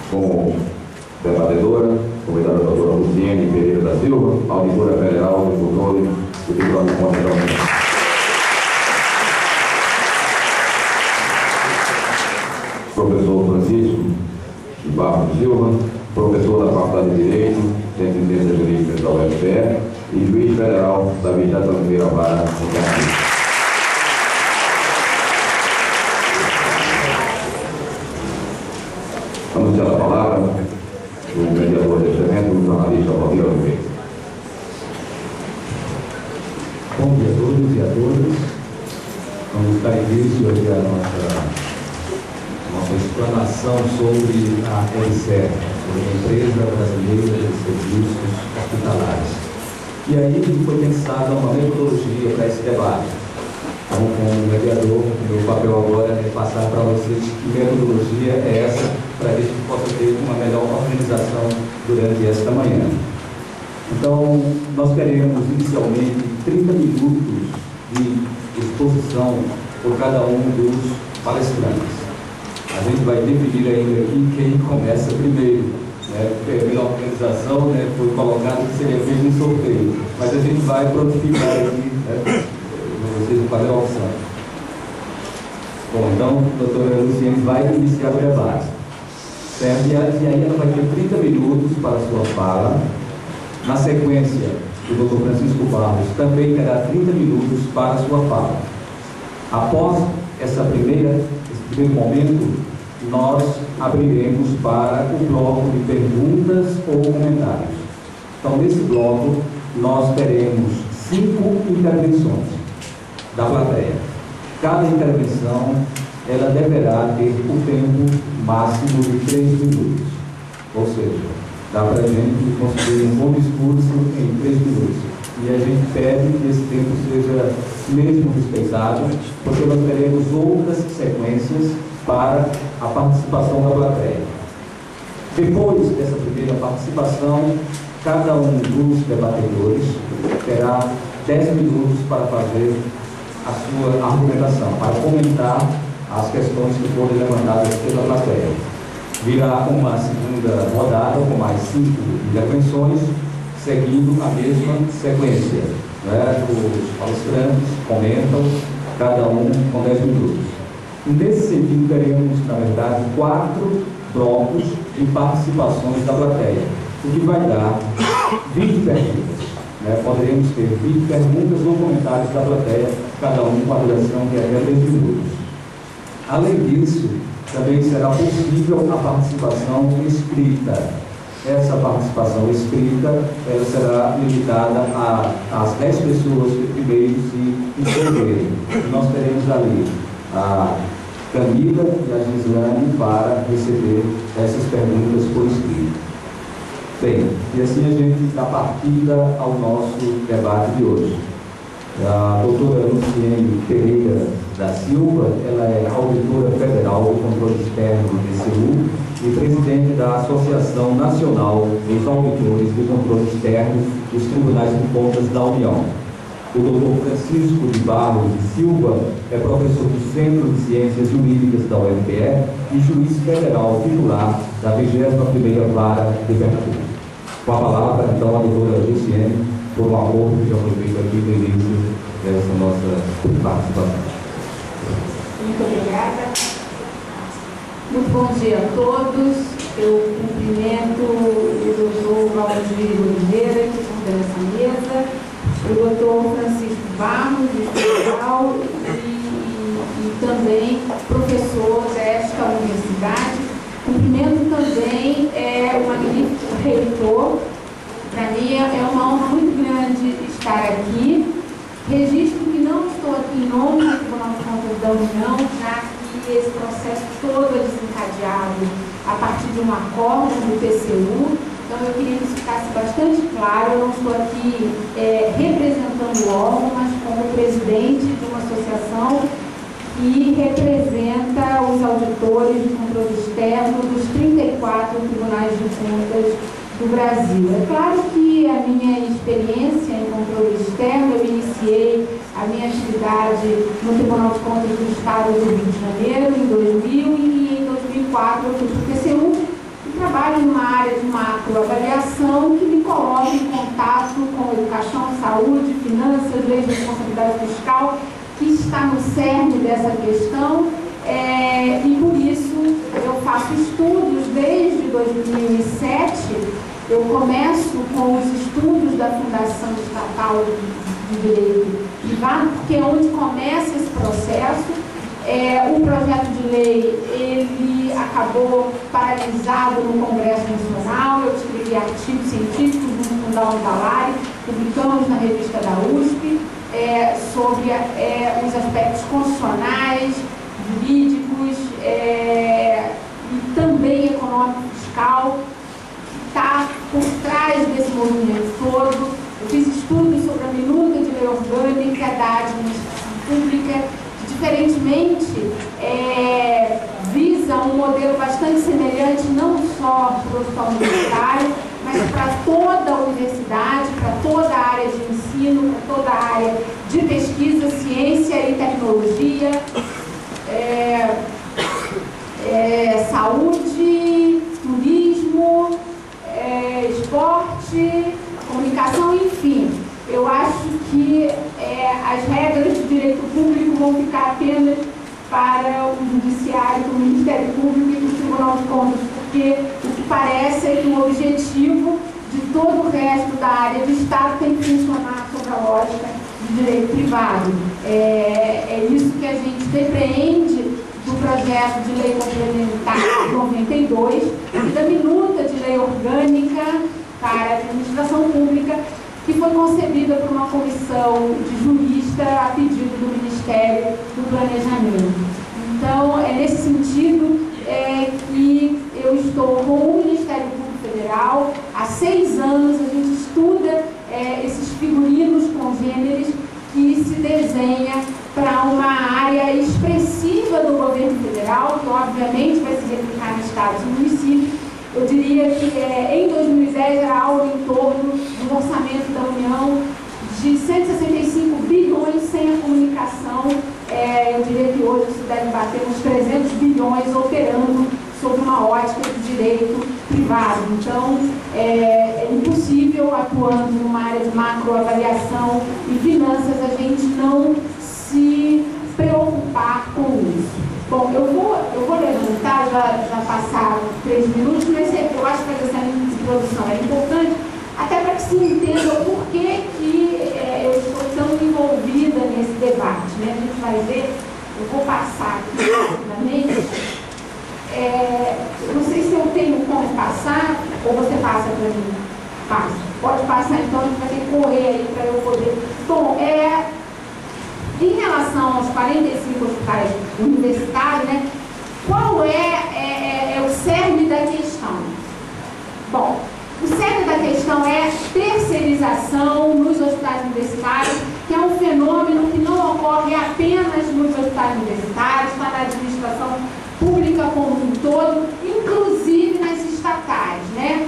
Como debatedora, convidada a doutora Luciene Pereira da Silva, auditora federal do controle do Tribunal de Contas da União. Professor Francisco de Barros Silva, professor da Faculdade de Direito, Centro de Ciências Jurídicas da UFPE e juiz federal da 21ª Vara do Brasil. Anunciando a palavra do mediador deste evento, o jornalista Valdir Oliveira. Bom dia a todos e a todas. Vamos dar início aqui à nossa explanação sobre a EBSER, sobre a Empresa Brasileira de Serviços Hospitalares. E aí foi pensada uma metodologia para esse debate. Então, como mediador, meu papel agora é passar para vocês que metodologia é essa, para que a gente possa ter uma melhor organização durante esta manhã. Então, nós teremos inicialmente 30 minutos de exposição por cada um dos palestrantes. A gente vai definir ainda aqui quem começa primeiro, né? Pela organização, né, foi colocado que seria feito um sorteio, mas a gente vai prontificar aqui, né, vocês fazer a opção. Bom, então, a doutora Luciene vai iniciar o debate. Certo? E aí ela vai ter 30 minutos para a sua fala. Na sequência, o doutor Francisco Barros também terá 30 minutos para a sua fala. Após esse primeiro momento, nós abriremos para o bloco de perguntas ou comentários. Então, nesse bloco, nós teremos 5 intervenções da plateia. Cada intervenção, ela deverá ter o tempo máximo de 3 minutos. Ou seja, dá para a gente construir um bom discurso em 3 minutos. E a gente pede que esse tempo seja mesmo respeitado, porque nós teremos outras sequências para a participação da plateia. Depois dessa primeira participação, cada um dos debatedores terá 10 minutos para fazer a sua argumentação, para comentar as questões que forem levantadas pela plateia. Virá uma segunda rodada com mais 5 intervenções, seguindo a mesma sequência, né? Os palestrantes comentam, cada um com 10 minutos. Nesse sentido, teremos, na verdade, 4 blocos de participações da plateia, o que vai dar 20 perguntas. Poderemos ter 20 perguntas ou comentários da plateia, cada um com a duração de até 10 minutos. Além disso, também será possível a participação escrita. Essa participação escrita ela será limitada às 10 pessoas que primeiro se inscreverem. Nós teremos ali a Camila e a Gislane para receber essas perguntas por escrito. Bem, e assim a gente dá partida ao nosso debate de hoje. A doutora Luciene Pereira da Silva, ela é auditora federal do controle externo do TCU e presidente da Associação Nacional dos Auditores de Controle Externo dos Tribunais de Contas da União. O doutor Francisco de Barros de Silva é professor do Centro de Ciências Jurídicas da UFPE e juiz federal titular da 21ª Vara de Pernambuco. Com a palavra, então, a doutora Luciene, por um acordo que já foi feito aqui no início dessa nossa participação. Muito obrigada. Muito bom dia a todos. Eu cumprimento o doutor Valdir Oliveira, que coordena essa mesa, o doutor Francisco Barros, federal, e também professor desta universidade. Cumprimento também o magnífico reitor. Para mim é uma honra muito grande estar aqui. Registro que não estou aqui em nome do Tribunal de Contas da União, já que esse processo todo é desencadeado a partir de um acordo do TCU. Então eu queria que isso ficasse bastante claro. Eu não estou aqui representando o órgão, mas como presidente de uma associação que representa os auditores de controle externo dos 34 tribunais de contas do Brasil. É claro que a minha experiência em controle externo, eu iniciei a minha atividade no Tribunal de Contas do Estado do Rio de Janeiro em 2000 e em 2004 eu fui para o TCU e trabalho numa área de macroavaliação que me coloca em contato com educação, saúde, finanças, leis de responsabilidade fiscal, que está no cerne dessa questão, e por isso eu faço estudos desde 2007. Eu começo com os estudos da Fundação Estatal de Direito Privado, porque é onde começa esse processo. O projeto de lei, ele acabou paralisado no Congresso Nacional. Eu escrevi artigos científicos no Fundal Valari, publicamos na revista da USP, sobre os aspectos constitucionais, jurídicos e também econômico-fiscal, que está por trás desse movimento todo. Eu fiz estudos sobre a minuta de lei orgânica da administração pública, que diferentemente visa um modelo bastante semelhante, não só para o hospital universitário, mas para toda a universidade, para toda a área de ensino, para toda a área de pesquisa, ciência e tecnologia, saúde, turismo, esporte, comunicação, enfim. Eu acho que as regras do direito público vão ficar apenas para o Judiciário, para o Ministério Público e para o Tribunal de Contas, porque o que parece é que o objetivo de todo o resto da área do Estado tem que funcionar sob a lógica do direito privado. É isso que a gente depreende do projeto de lei complementar 92 e da minuta de lei orgânica para a administração pública, que foi concebida por uma comissão de juristas a pedido do Ministério do Planejamento. Então, é nesse sentido que eu estou com o Ministério Público Federal. Há 6 anos a gente estuda esses figurinos congêneres que se desenha para uma área expressiva do governo federal, que obviamente vai se replicar em estados e municípios. Eu diria que em 2010 era algo em torno do orçamento da União de 165 bilhões sem a comunicação. Eu diria que hoje isso deve bater uns 300 bilhões operando sob uma ótica de direito privado. Então, é impossível, atuando numa área de macroavaliação e finanças, a gente não se preocupar com isso. Bom, eu vou levantar, já passaram 3 minutos, mas eu acho que essa introdução é importante, até para que se entenda o porquê que eu estou tão envolvida nesse debate, né? A gente vai ver, eu vou passar aqui rapidamente. Não sei se eu tenho como passar, ou você passa para mim. Passa. Pode passar, então, a gente vai ter que correr aí para eu poder. Bom, em relação aos 45 hospitais universitários, né, qual é o cerne da questão? Bom, o cerne da questão é terceirização nos hospitais universitários, que é um fenômeno que não ocorre apenas nos hospitais universitários, está na administração pública como um todo, inclusive nas estatais, né?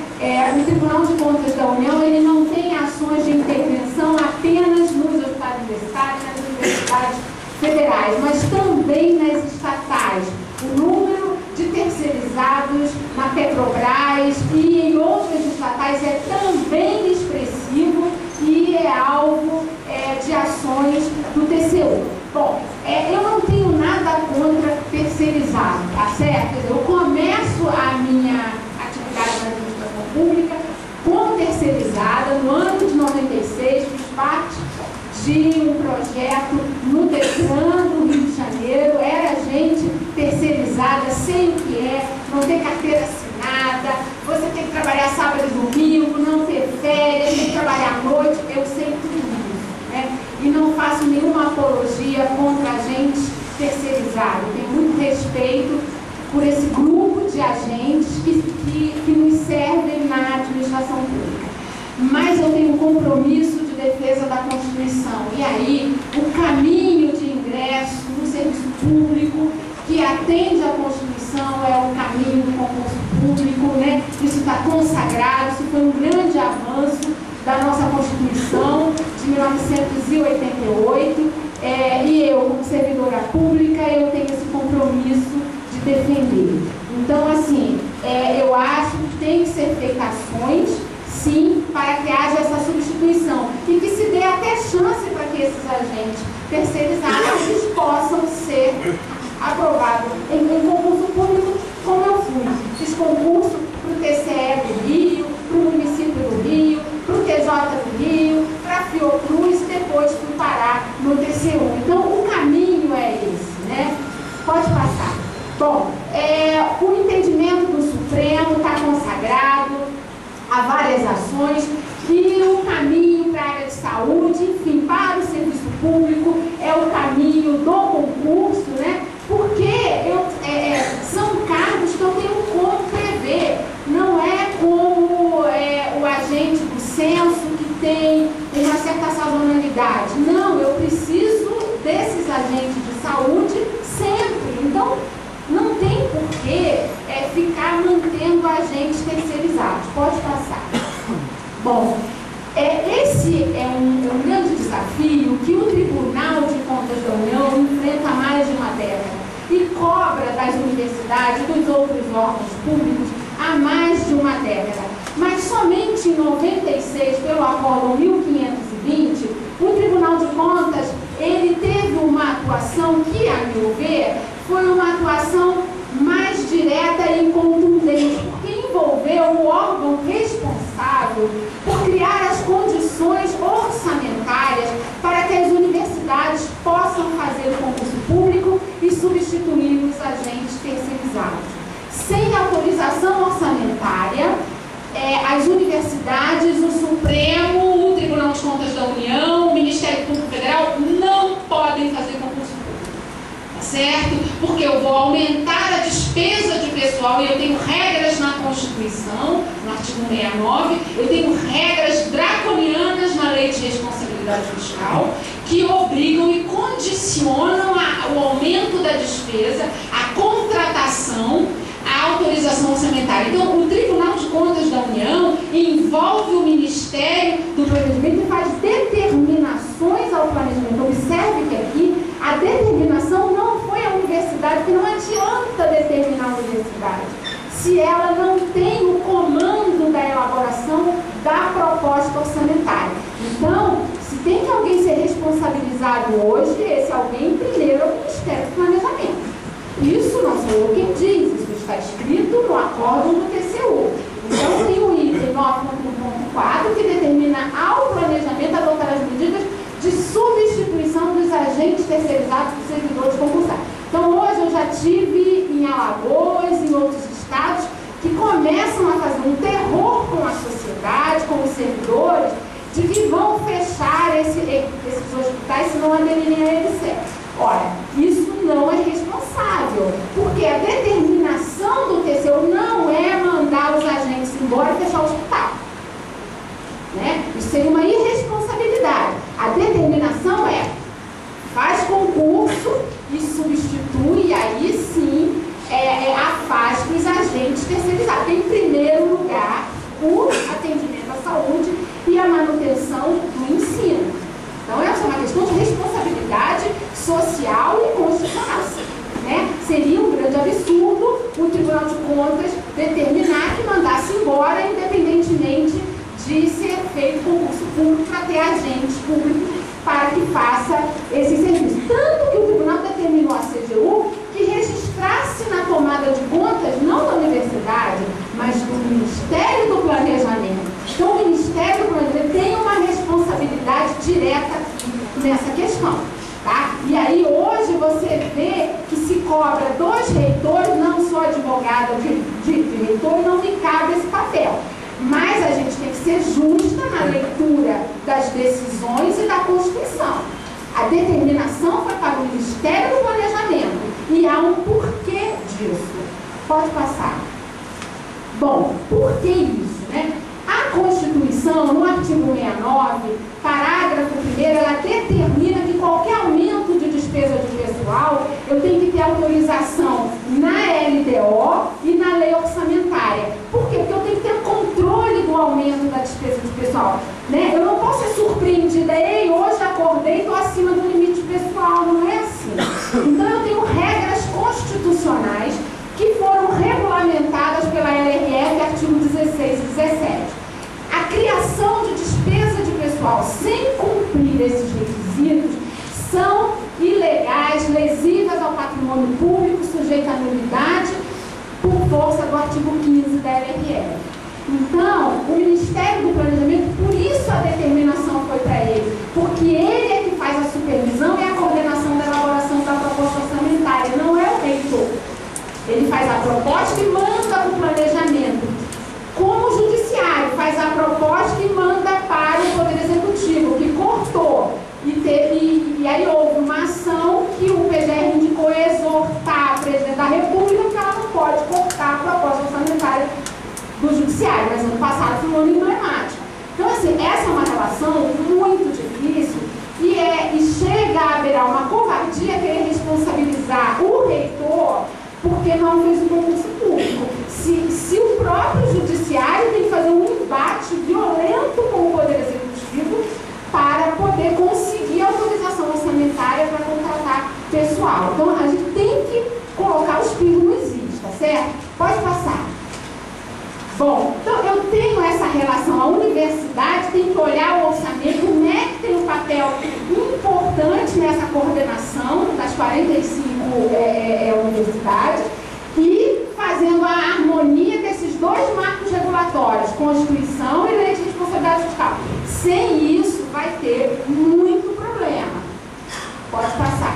O Tribunal de Contas da União, ele não tem ações de intervenção apenas nos hospitais universitários, nas universidades federais, mas também nas estatais. O número de terceirizados na Petrobras e em outras estatais é também expressivo e é alvo de ações do TCU. Bom, eu não tenho nada contra terceirizado, tá certo? Eu começo a minha atividade na administração pública como terceirizada. No ano de 96, fiz parte de um projeto no Detran do Rio de Janeiro. Era gente terceirizada, sei o que não ter carteira assinada, você tem que trabalhar sábado e domingo, não ter férias, tem que trabalhar à noite. Eu sei tudo isso, né? E não faço nenhuma apologia contra a gente terceirizado. Tenho muito respeito por esse grupo de agentes que nos servem na administração pública. Mas eu tenho um compromisso de defesa da Constituição. E aí, o caminho de ingresso no serviço público que atende à Constituição é o caminho do concurso público, né? Isso está consagrado, isso foi um grande avanço da nossa Constituição de 1988, e eu, como servidora pública, eu tenho esse compromisso de defender. Então, assim, eu acho tem que ser feitas ações, sim, para que haja essa substituição e que se dê até chance para que esses agentes terceirizados possam ser aprovados em concurso público, como eu fui. Fiz concurso para o TCE do Rio, para o município do Rio, para o TJ do Rio, para a Fiocruz, e depois fui parar no TCU. Então, o caminho é esse, né? Pode passar. Bom, o entendimento do Supremo está consagrado, há várias ações, que o caminho para a área de saúde, enfim, para o serviço público, é o caminho do concurso, né? Porque são cargos que eu tenho como prever, não é como o agente do censo que tem uma certa sazonalidade. Não, eu preciso desses agentes de saúde sempre. Então, não tem por que ficar mantendo agentes terceirizados. Pode passar. Bom, esse é um grande desafio que o Tribunal de Contas da União enfrenta há mais de uma década e cobra das universidades e dos outros órgãos públicos há mais de uma década. Mas somente em 96, pelo Acórdão 1520, o Tribunal de Contas ele teve uma atuação que, a meu ver, foi uma atuação mais direta e contundente, porque envolveu o órgão responsável por criar as condições orçamentárias para que as universidades possam fazer o concurso público e substituir os agentes terceirizados. Sem autorização orçamentária, as universidades, o Supremo, o Tribunal de Contas da União, o Ministério Público Federal não podem fazer concurso público, tá certo? Porque eu vou aumentar a despesa de pessoal e eu tenho regras na Constituição, no artigo 69, eu tenho regras draconianas na Lei de Responsabilidade Fiscal que obrigam e condicionam o aumento da despesa, a contratação, a autorização orçamentária. Então, o Tribunal de Contas da União envolve o Ministério do Planejamento e faz determinações ao planejamento. Observe que aqui a determinação não foi a universidade, porque não adianta determinar a universidade se ela não tem o comando da elaboração da proposta orçamentária. Então, se tem que alguém ser responsabilizado hoje, esse alguém primeiro é o Ministério do Planejamento. Isso não sou eu quem diz, isso está escrito no acórdão do TCU. Então, tem o item 9.1.4 que determina ao planejamento adotar as medidas de substituição dos agentes terceirizados dos servidores concursados. Então, hoje eu já tive em Alagoas, em outros estados, que começam a fazer um terror com a sociedade, com os servidores, de que vão fechar esses hospitais se não aderirem a EBSER. Olha, isso não é responsável, porque a determinação do TCU não é mandar os agentes embora e fechar o hospital. Né? Isso seria uma irresponsabilidade. A determinação faz concurso e substitui, e aí sim afasta os agentes terceirizados. Em primeiro lugar, o atendimento à saúde e a manutenção do ensino. Então, essa é uma questão de responsabilidade social e constitucional. Né? Seria um grande absurdo o Tribunal de Contas determinar que mandasse embora, independentemente de ser feito concurso público para ter agente público para que faça esse serviço. Tanto que o Tribunal determinou à CGU que registrasse na tomada de contas, não da universidade, mas do Ministério do Planejamento. Então, o Ministério do Planejamento tem uma responsabilidade direta nessa questão. Tá? E aí, hoje, você vê que se cobra dos reitores, não sou advogada de reitor, não me cabe esse papel. Mas a gente tem que ser justa na leitura das decisões e da Constituição. A determinação foi para o Ministério do Planejamento e há um porquê disso. Pode passar. Bom, por que isso, né? A Constituição, no artigo 69, parágrafo 1º, ela determina que qualquer aumento de despesa de pessoal, eu tenho que ter autorização na LDO e na lei orçamentária. Por quê? Porque eu tenho que ter controle do aumento da despesa de pessoal. Né? Eu não posso ser surpreendida, ei, hoje acordei e estou acima do limite pessoal, não é assim. Então eu tenho regras constitucionais que foram regulamentadas pela LRF, artigo 16 patrimônio público sujeito à nulidade por força do artigo 15 da LRF. Então, o Ministério do Planejamento, por isso a determinação foi para ele, porque ele é que faz a supervisão e a coordenação da elaboração da proposta orçamentária, não é o reitor. Ele faz a proposta e manda para o planejamento. Como o Judiciário faz a proposta e manda para o Poder Executivo, que cortou. E aí houve uma ação que o PGR indicou exortar a Presidente da República que ela não pode cortar a proposta orçamentária do Judiciário, mas ano passado foi um ano emblemático. Então, assim, essa é uma relação muito difícil e chega a haver uma covardia querer responsabilizar o reitor porque não fez o concurso público. Se o próprio Judiciário tem que fazer um embate violento com o Poder Executivo para poder conseguir autorização orçamentária para contratar pessoal. Então, a gente tem que colocar os pingos nos is, tá certo? Pode passar. Bom, então eu tenho essa relação. A universidade tem que olhar o orçamento, o MEC tem um papel importante nessa coordenação das 45 universidades e fazendo a harmonia desses dois marcos regulatórios, Constituição e Lei de Responsabilidade Fiscal. Sem isso, vai ter muito problema. Pode passar.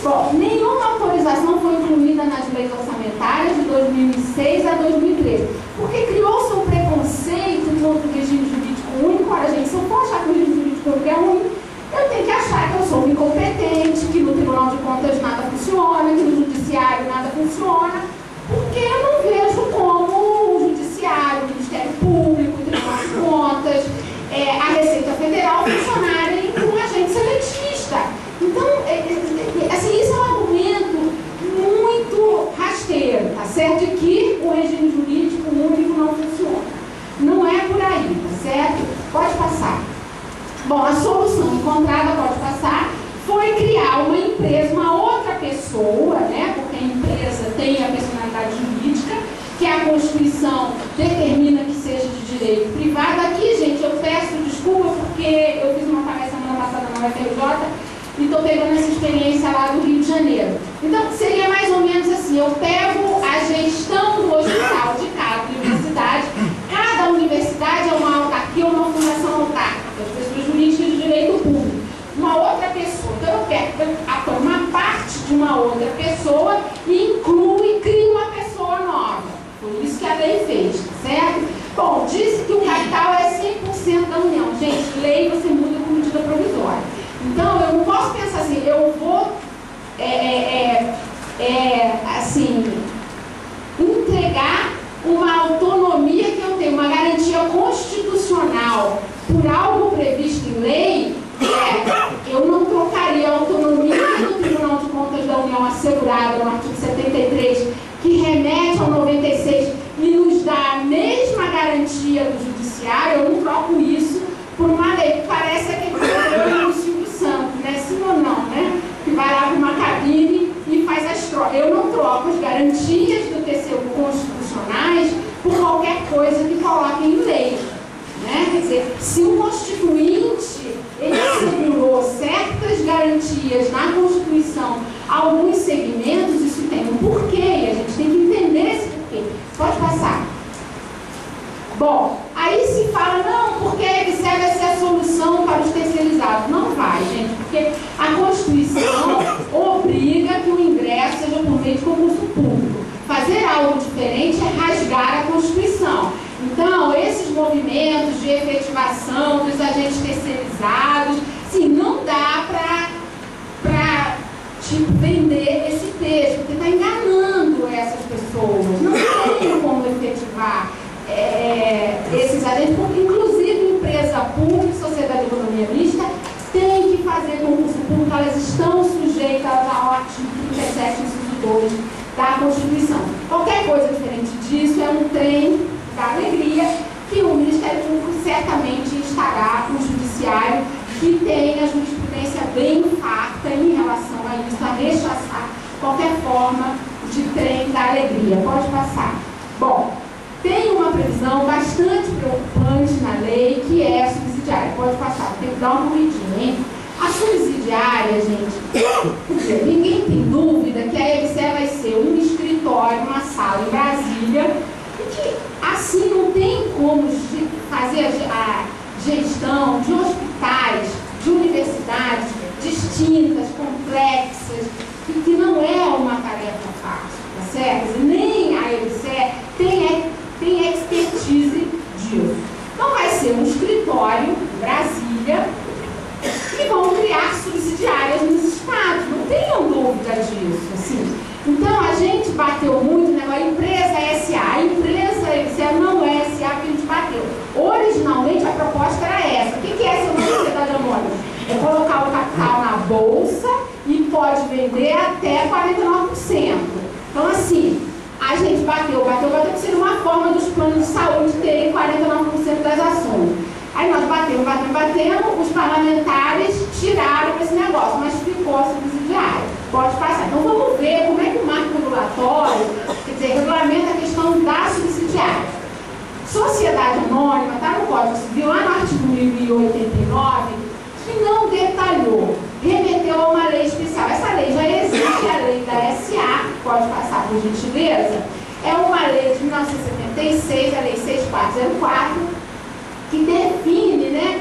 Bom, nenhuma autorização foi incluída nas leis orçamentárias de 2006 a 2013, porque criou-se um preconceito contra o regime jurídico único. Olha, gente, se eu for achar que o regime jurídico único é ruim, eu tenho que achar que eu sou incompetente, que no Tribunal de Contas nada funciona, que no Judiciário nada funciona, porque eu não vejo como o Judiciário, o Ministério Público, o Tribunal de Contas, a Receita Federal funcionarem com agente seletista. Então, assim, isso é um argumento muito rasteiro, tá certo? De que o regime jurídico único não funciona. Não é por aí, tá certo? Pode passar. Bom, a solução encontrada, pode passar, foi criar uma empresa, uma outra pessoa, né? Porque a empresa tem a personalidade jurídica, que a Constituição determina que seja de direito privado. Aqui, gente, eu peço desculpa porque eu fiz uma palestra semana passada na UFRJ e estou pegando essa experiência lá do Rio de Janeiro. Então, seria mais ou menos assim, eu pego a gestão do hospital de cada universidade, cada universidade é uma autarquia ou uma fundação autárquica, as pessoas jurídicas de direito público. Uma outra pessoa, então eu pego uma parte de uma outra pessoa e incluo e crio uma pessoa nova. Foi isso que a lei fez, certo? Bom, disse que o capital é 100% da União. Gente, lei você muda com medida provisória. Então, eu não posso pensar assim, eu vou, assim, entregar uma autonomia que eu tenho, uma garantia constitucional por algo previsto em lei, eu não trocaria a autonomia do Tribunal de Contas da União assegurada no artigo 73, que remete ao 96 e nos dá a mesma garantia do Judiciário, eu não troco isso por uma lei que parece aquele programa do Silvio Santos, né? Sim ou não, né? Que vai lá para uma cabine e faz as trocas. Eu não troco as garantias do TCU constitucionais por qualquer coisa que coloque em lei, né? Quer dizer, se o Constituinte ele assegurou certas garantias na Constituição a alguns segmentos, isso tem um porquê, e a gente tem que entender esse porquê. Pode passar. Bom, aí se fala, não, porque a EBSER vai ser a solução para os terceirizados. Não vai, gente, porque a Constituição obriga que o ingresso seja por meio de concurso público. Fazer algo diferente é rasgar a Constituição. Então, esses movimentos de efetivação dos agentes terceirizados, sim, não dá para tipo, vender esse texto, porque está enganando essas pessoas. Não tem como efetivar esses agentes, porque inclusive empresa pública, sociedade de economia mista, tem que fazer concurso público, elas estão sujeitas ao artigo 37, inciso 2 da Constituição. Qualquer coisa diferente disso é um trem da alegria que o Ministério Público certamente estará no Judiciário, que tem a jurisprudência bem farta em relação a isso, a rechaçar qualquer forma de trem da alegria. Pode passar. Bom, tem uma previsão bastante preocupante na lei, que é a subsidiária. Pode passar, tem que dar uma corridinha, hein? A subsidiária subsidiária, gente, ninguém tem dúvida que a EBSER vai ser um escritório, uma sala em Brasília, e que assim não tem como fazer a gestão de hospitais, de universidades distintas, complexas, e que não é uma tarefa fácil, tá certo? Nem a EBSER tem expertise disso. Então vai ser um escritório em Brasília e vão criar subsidiárias nos estados, não tenham dúvida disso, assim. Então a gente bateu muito, né? A empresa é SA, a empresa EBSER não é SA, que a gente bateu. Originalmente a proposta era essa. O que é ser uma sociedade anônima? É colocar o capital na bolsa e pode vender até 49%. Então assim, a gente bateu, que seria uma forma dos planos de saúde terem 49% das ações. Aí nós batemos, os parlamentares tiraram esse negócio, mas ficou a subsidiária. Pode passar. Então vamos ver como é que o marco regulatório, quer dizer, regulamenta a questão da subsidiária. Sociedade anônima, está no Código Civil, lá no artigo 1089, que não detalhou, remeteu a uma lei especial. Essa lei já existe, a lei da SA, pode passar por gentileza, é uma lei de 1976, a lei 6404, que define, né,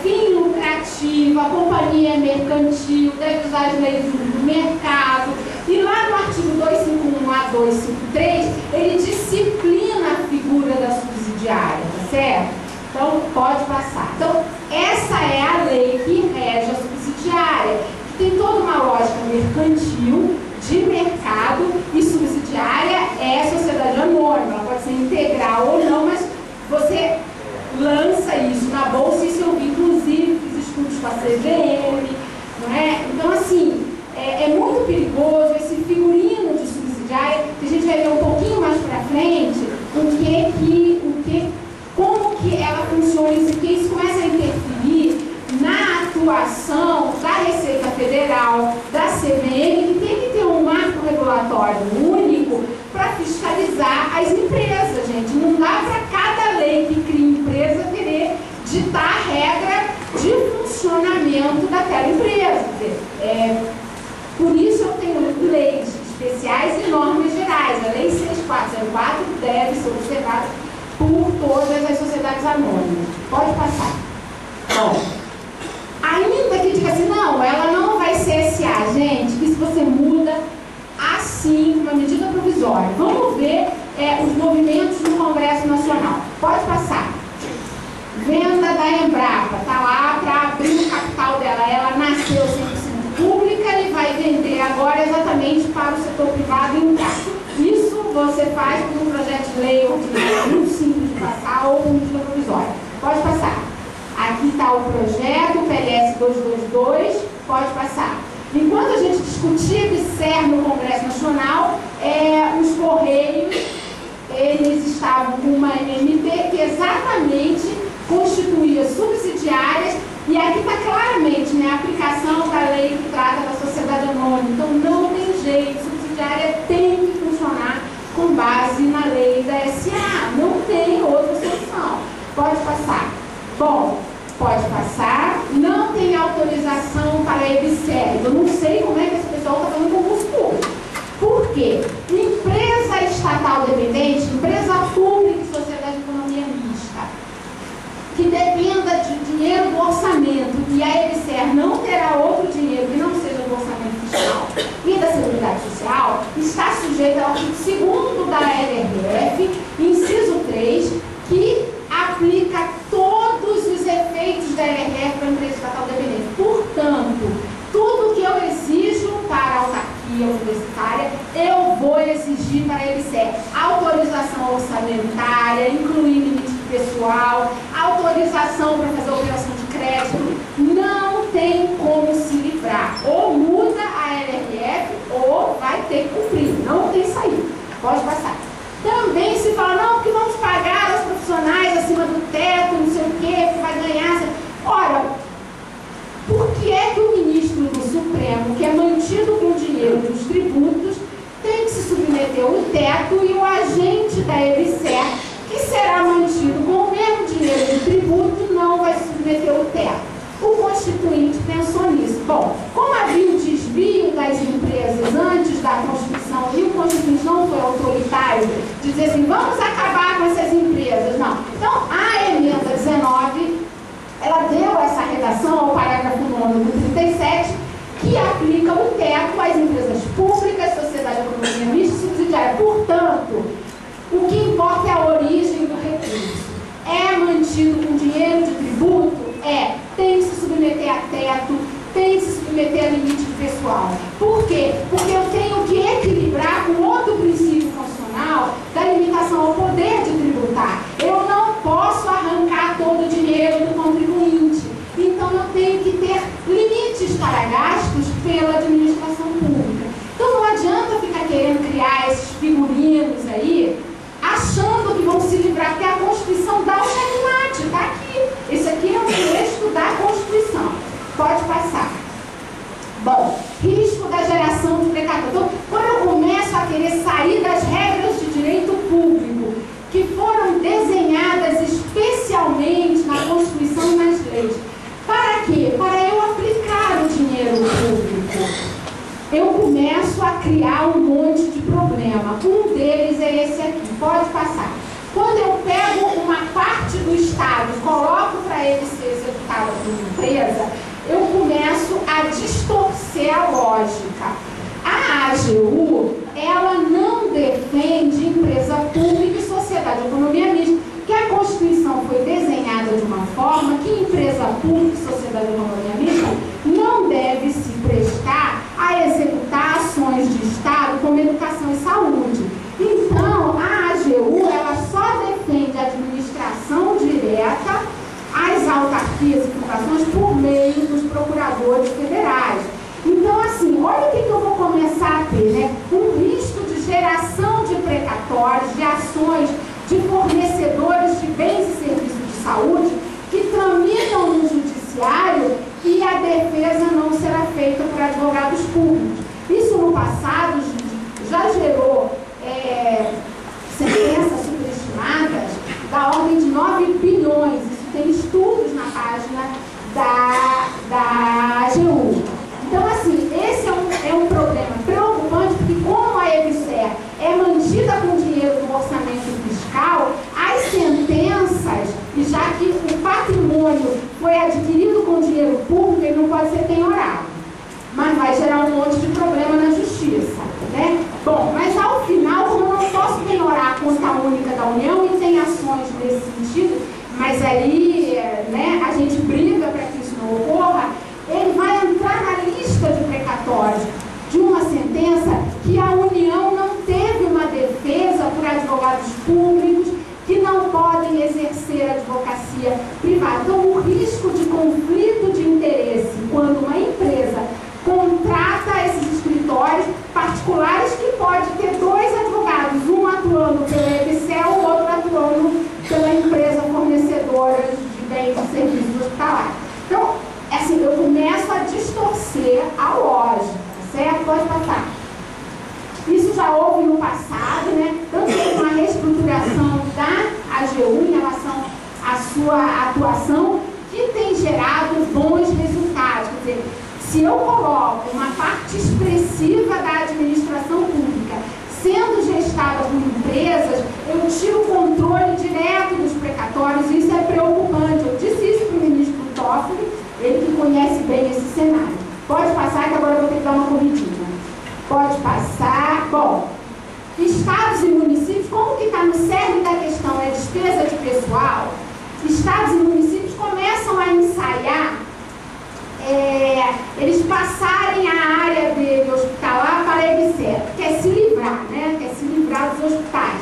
fim lucrativo, a companhia mercantil, deve usar as leis do mercado, e lá no artigo 251 a 253, ele disciplina a figura da subsidiária, tá certo? Então, pode passar. Então, essa é a lei que rege a subsidiária, que tem toda uma lógica mercantil, de mercado, e subsidiária é sociedade anônima, ela pode ser integral ou não, mas você lança isso na bolsa, isso eu vi, inclusive, fiz estudos com a CVM, não é? Então, assim, é muito perigoso esse figurino de subsidiária, que a gente vai ver um pouquinho mais para frente, como que ela funciona, isso, porque isso começa a interferir na atuação da Receita Federal, da CVM, que tem que ter um marco regulatório único para fiscalizar as empresas, gente. Não dá para cada lei que cria empresa querer ditar a regra de funcionamento daquela empresa. Por isso eu tenho leis especiais e normas gerais. A Lei 6404 deve ser observada por todas as sociedades anônimas. Pode passar. Bom, ainda que diga assim, não, ela não vai ser SA, gente, que se você muda assim, uma medida provisória. Vamos ver os movimentos no Congresso Nacional. Pode passar. Venda da Embrapa, está lá para abrir o capital dela. Ela nasceu 100% pública e vai vender agora exatamente para o setor privado entrar. Isso você faz com um projeto de lei ordinário muito simples de passar ou com medida provisória. Pode passar. Aqui está o projeto, o PLS 222, pode passar. Enquanto a gente discutia IBSER no Congresso Nacional, os Correios, eles estavam com uma MP que exatamente constituía subsidiárias, e aqui está claramente, né, a aplicação da lei que trata da sociedade anônima. Então não tem jeito, subsidiária tem que funcionar com base na lei da SA, não tem outra solução. Pode passar. Bom, pode passar, não tem autorização para a EBSER. Eu não sei como é que esse pessoal está fazendo concurso público. Por quê? Empresa estatal dependente, empresa pública e sociedade de economia mista, que dependa de dinheiro do orçamento, e a EBSER não terá outro dinheiro que não seja do orçamento fiscal e da Seguridade Social, está sujeita ao artigo 2º da LRF, inciso 3, que aplica todos os efeitos da LRF para a empresa estatal dependente. Portanto, tudo que eu exijo para a autarquia universitária, eu vou exigir para a EBSER. Autorização orçamentária, incluir limite pessoal, autorização para fazer operação de crédito. Não tem como se livrar. Ou muda a LRF ou vai ter que cumprir. Não tem saída. Pode passar. Também se fala, não, porque vamos pagar aos profissionais acima do teto, não sei o quê, que vai ganhar. Ora, por que é que o ministro do Supremo, que é mantido com o dinheiro dos tributos, tem que se submeter ao teto, e o agente da EBSER, que será mantido com o mesmo dinheiro do tributo, não vai se submeter ao teto? O Constituinte tem pensou nisso. Bom, como havia o desvio das empresas antes da Constituição e o Constituinte não foi autoritário, de dizer assim, vamos acabar com essas empresas, não. Então, a emenda 19, ela deu essa redação ao parágrafo 9º do 37, que aplica o teto às empresas públicas, sociedade de economia mista e subsidiária. Portanto, o que importa é a origem do recurso. É mantido com dinheiro de tributo? Tem que se submeter a teto, tem que se submeter a limite pessoal. Por quê? Porque eu tenho que equilibrar com outro princípio constitucional da limitação ao poder de tributar. Eu não posso arrancar todo o dinheiro do contribuinte. Então eu tenho que ter limites para gastos pela administração pública. Então não adianta ficar querendo criar esses figurinos aí, achando que vão se livrar, porque a Constituição dá o checkmate, está aqui. Esse aqui é o texto da Constituição. Pode passar. Bom, risco da geração de precatório. Então, quando eu começo a querer sair das regras de direito público, que foram desenhadas especialmente na Constituição e nas leis, para quê? Para eu aplicar o dinheiro público. Eu começo a criar um monte de problema. Um deles é esse aqui. Pode passar. Quando eu pego uma parte do Estado e coloco para ele ser executado por uma empresa, eu começo a distorcer a lógica. A AGU, ela não defende empresa pública e sociedade de economia mista, que a Constituição foi desenhada de uma forma que empresa pública e sociedade de economia mista não deve se prestar a executar ações de Estado como educação e saúde. Então, a AGU, ela só defende a administração direta às autarquias e fundações por meio dos procuradores federais. Então, assim, olha o que eu vou começar a ter, né? Um risco de geração de precatórios, de ações de fornecedores de bens e serviços de saúde que tramitam no judiciário e a defesa não será feita por advogados públicos. Isso no passado já gerou sentenças superestimadas da ordem de 9 bilhões. Isso tem estudos na página da AGU. Então, assim, esse é um problema preocupante, porque como a EBSER é mantida com dinheiro do orçamento fiscal, as sentenças, e já que o patrimônio foi adquirido com dinheiro público, ele não pode ser penhorado. Mas vai gerar um monte de problema na justiça, né? Bom, mas ao final, como eu não posso penhorar a conta única da União, e tem ações nesse sentido, mas aí, né, a gente briga para que isso não ocorra, ele vai entrar na lista de precatórios de uma sentença que a União não teve uma defesa por advogados públicos que não podem exercer advocacia privada. Então, o risco de conflito de interesse quando uma empresa contrata esses escritórios particulares, que pode ter 2 advogados, um atuando pela EBSER, o outro atuando pela empresa fornecedora de bens e serviços hospitalares. Então, assim, eu começo a distorcer a lógica, certo? Pode passar. Isso já houve no passado, né? Tanto que uma reestruturação da AGU em relação à sua atuação, que tem gerado bons resultados. Quer dizer, se eu coloco uma parte expressiva da administração pública sendo gestada por empresas, eu tiro o controle direto dos precatórios, e isso é preocupante. Eu disse isso para o ministro Toffoli, ele que conhece bem esse cenário. Pode passar, que agora eu vou ter que dar uma corridinha. Pode passar. Bom, estados e municípios, como que está no cerne da questão é despesa de pessoal, estados e municípios começam a ensaiar eles passarem a área dele hospitalar para a EBSER, quer se livrar, né? Quer se livrar dos hospitais.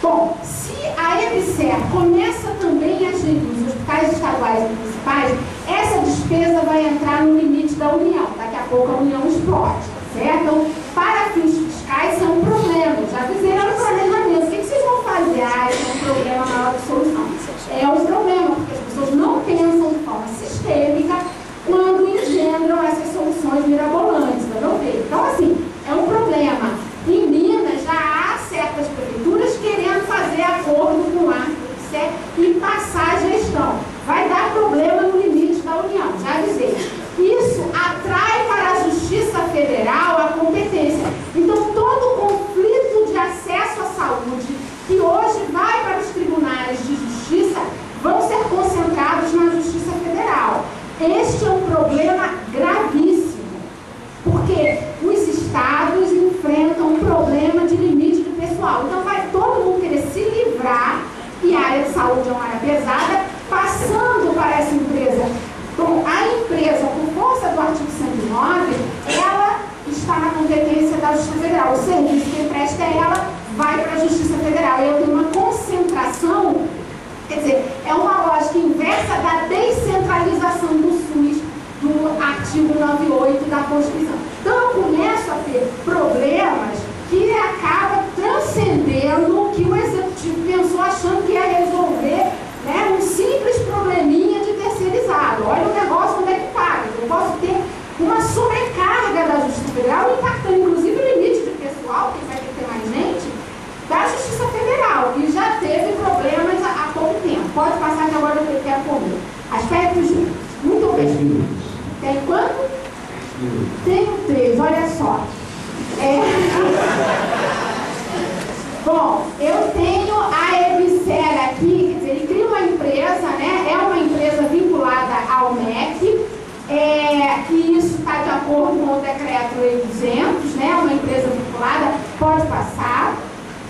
Bom, se a EBSER começa também a gerir os hospitais estaduais e municipais, essa despesa vai entrar no limite da União. Daqui a pouco a União explode, certo? Então, para fins fiscais, isso é um problema. Já fizeram o planejamento. O que vocês vão fazer? Isso é um problema maior de solução. É um problema, porque as pessoas não pensam de forma sistêmica quando engendram essas soluções mirabolantes, tá vendo? Então, assim, é um problema. Em Minas, já há certas prefeituras querendo fazer acordo com a EBSER e passar a gestão. Vai dar problema no limite da União, já avisei. Isso e a área de saúde é uma área pesada, passando para essa empresa. Então, a empresa, por força do artigo 109, ela está na competência da Justiça Federal. O serviço que presta ela vai para a Justiça Federal. E eu tenho uma concentração, quer dizer, é uma lógica inversa da descentralização do SUS, do artigo 98 da Constituição. Então, eu começo a ter problemas que acabam transcendendo o que o Executivo pensou, achando que ia resolver, né, um simples probleminha de terceirizado. Olha o negócio, onde é que paga. Eu posso ter uma sobrecarga da Justiça Federal, impactando inclusive o limite de pessoal, que vai ter que ter mais gente, da Justiça Federal, que já teve problemas há pouco tempo. Pode passar que agora eu quero comer. Aspectos jurídicos. Muito obrigado. Tem quanto? Tenho 3, olha só. Bom, eu tenho a EBSER aqui, quer dizer, ele cria uma empresa, né? É uma empresa vinculada ao MEC, que isso está de acordo com o decreto-lei 200, né? Uma empresa vinculada, pode passar.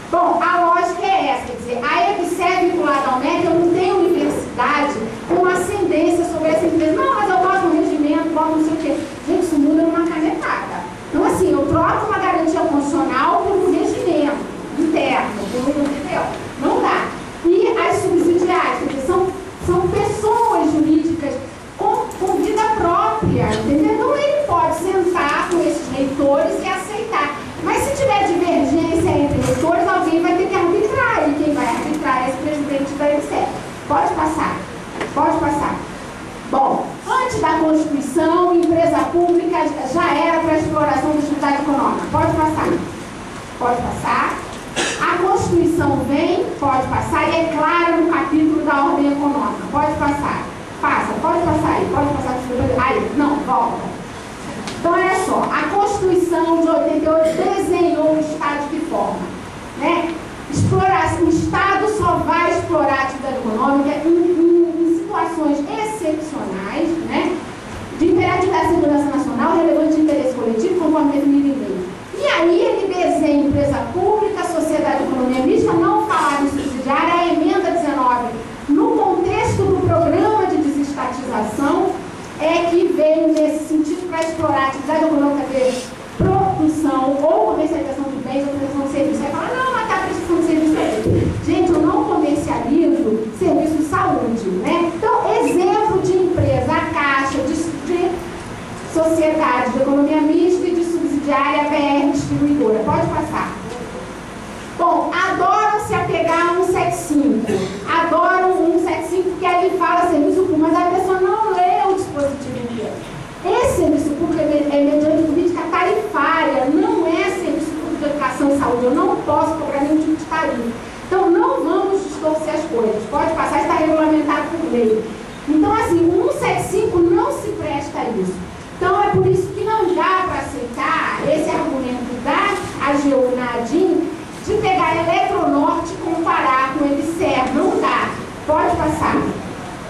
Bom, a lógica é essa, quer dizer, a EBSER vinculada ao MEC, eu não tenho universidade com ascendência sobre essa empresa. Não, mas eu boto um regimento, boto não sei o quê. Gente, isso muda numa canetada. Então, assim, eu troco uma garantia constitucional por um regimento interno, entendeu? Não dá. E as subsidiárias, quer dizer, são pessoas jurídicas com vida própria, entendeu? Então, ele pode sentar com esses reitores e aceitar. Mas se tiver divergência entre reitores, alguém vai ter que arbitrar. E quem vai arbitrar é esse presidente da EBSER. Pode passar. Pode passar. Bom, antes da Constituição, empresa pública já era para exploração da atividade econômica. Pode passar. Pode passar. A Constituição vem, pode passar, e é clara no capítulo da ordem econômica. Pode passar. Passa, pode passar aí. Pode passar. Aí, não, volta. Então, olha só, a Constituição de 88 desenhou o Estado de que forma? Né? O Estado só vai explorar a atividade econômica em situações excepcionais, né? De imperatividade da segurança nacional, relevante de interesse coletivo, conforme definido em lei. E aí ele desenha empresa pública, sociedade, economia mista, não falar de subsidiária, a emenda 19, no contexto do programa de desestatização, é que veio nesse sentido para explorar a atividade econômica de produção ou comercialização de bens ou prestação de serviços. Você vai falar, não, mas está prestação de serviço aí. Gente, eu não comercializo serviço de saúde, né? Então, exemplo de empresa, a Caixa, de sociedade de economia mista e de subsidiária PR distribuidora. Pode passar. Bom, adoram se apegar a 175. Adoram 175 porque aí ele fala serviço público, mas a pessoa não lê o dispositivo inteiro. Esse serviço público é mediante política tarifária, não é serviço público de educação e saúde. Eu não posso cobrar nenhum tipo de tarifa. Então, não vamos distorcer as coisas. Pode passar, está regulamentado por lei. Então, assim, o 175 não se presta a isso. Então, é por isso que não dá para aceitar esse argumento da AGU e da ADIM de pegar a Eletronorte e comparar com o EBSER. Não dá. Pode passar.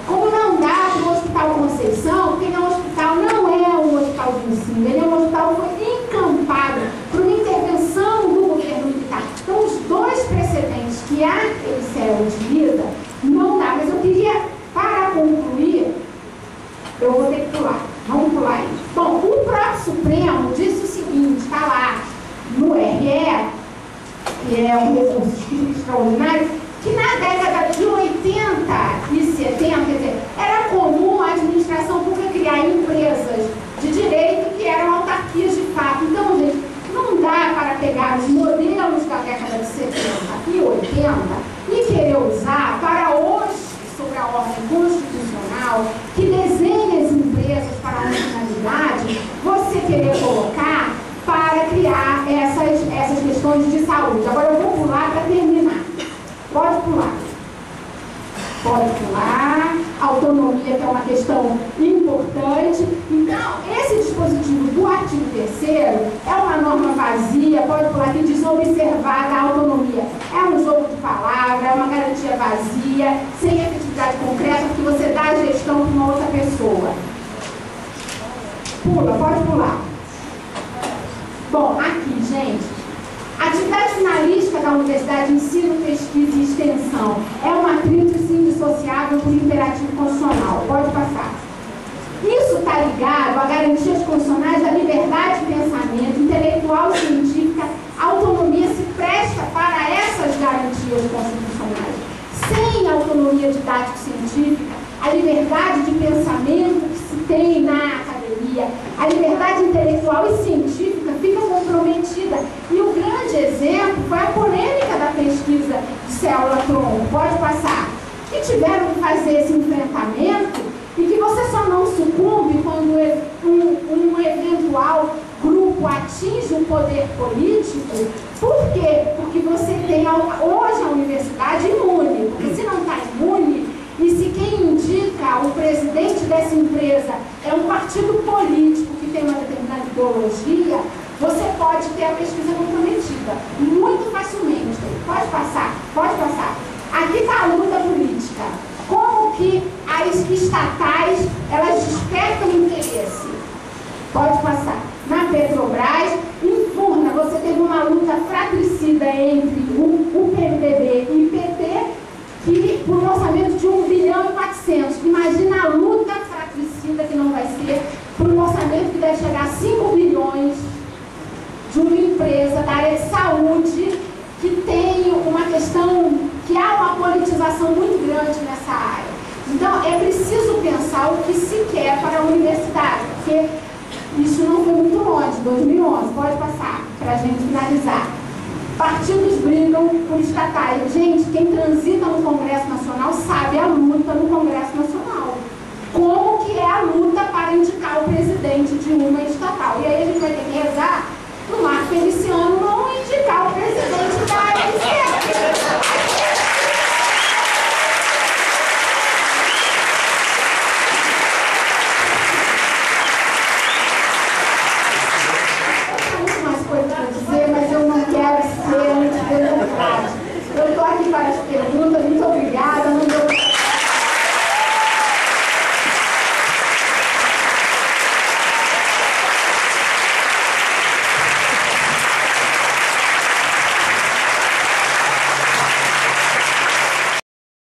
Como não dá para o Hospital Conceição, porque o hospital não é um hospital de ensino, ele é um hospital que foi encampado por uma intervenção do governo militar. Então, os dois precedentes que a EBSER utiliza, não dá. Mas eu queria, para concluir, eu vou ter que pular. Vamos pular aí. Bom, o próprio Supremo disse o seguinte, está lá no RE, que é um recurso extraordinário, que na década de 80 e 70, quer dizer, era comum a administração pública criar empresas de direito que eram autarquias de fato. Então, gente, não dá para pegar os modelos da década de 70 e 80 e querer usar para hoje, sobre a ordem constitucional, que desenha as empresas para uma finalidade, você querer colocar para criar essas questões de saúde. Agora eu vou pular para terminar. Pode pular. Pode pular. Autonomia, que é uma questão importante. Então, esse dispositivo do artigo 3º é uma norma vazia, pode pular aqui, desobservada a autonomia. É um jogo de palavra, é uma garantia vazia, sem efetividade concreta, porque você dá a gestão para uma outra pessoa. Pula, pode pular. Bom, aqui, gente, atividade finalística da Universidade, ensino, pesquisa e extensão, é uma constitucional. Pode passar. Isso está ligado a garantias constitucionais da liberdade de pensamento, intelectual e científica. A autonomia se presta para essas garantias constitucionais. Sem autonomia didático-científica, a liberdade de pensamento que se tem na academia, a liberdade intelectual e científica fica comprometida. E o grande exemplo foi a polêmica da pesquisa de Célula Tronco. Pode passar. Que tiveram que fazer esse enfrentamento e que você só não sucumbe quando um eventual grupo atinge um poder político. Por quê? Porque você tem hoje a universidade imune. Porque se não está imune, e se quem indica o presidente dessa empresa é um partido político que tem uma determinada ideologia, você pode ter a pesquisa comprometida muito facilmente. Pode passar, pode passar. Aqui está a luta política. Como que as estatais, elas despertam interesse? Pode passar. Na Petrobras, em Furna, você teve uma luta fratricida entre o PMDB e o PT, que por um orçamento de 1,4 bilhão. Imagina a luta fratricida que não vai ser por um orçamento que deve chegar a 5 bilhões de uma empresa da área de saúde que tem uma questão, que há uma politização muito grande nessa área. Então, é preciso pensar o que se quer para a universidade, porque isso não foi muito longe, 2011, pode passar, para a gente finalizar. Partidos brigam por estatais. Gente, quem transita no Congresso Nacional sabe a luta no Congresso Nacional. Como que é a luta para indicar o presidente de uma estatal. E aí a gente vai ter que rezar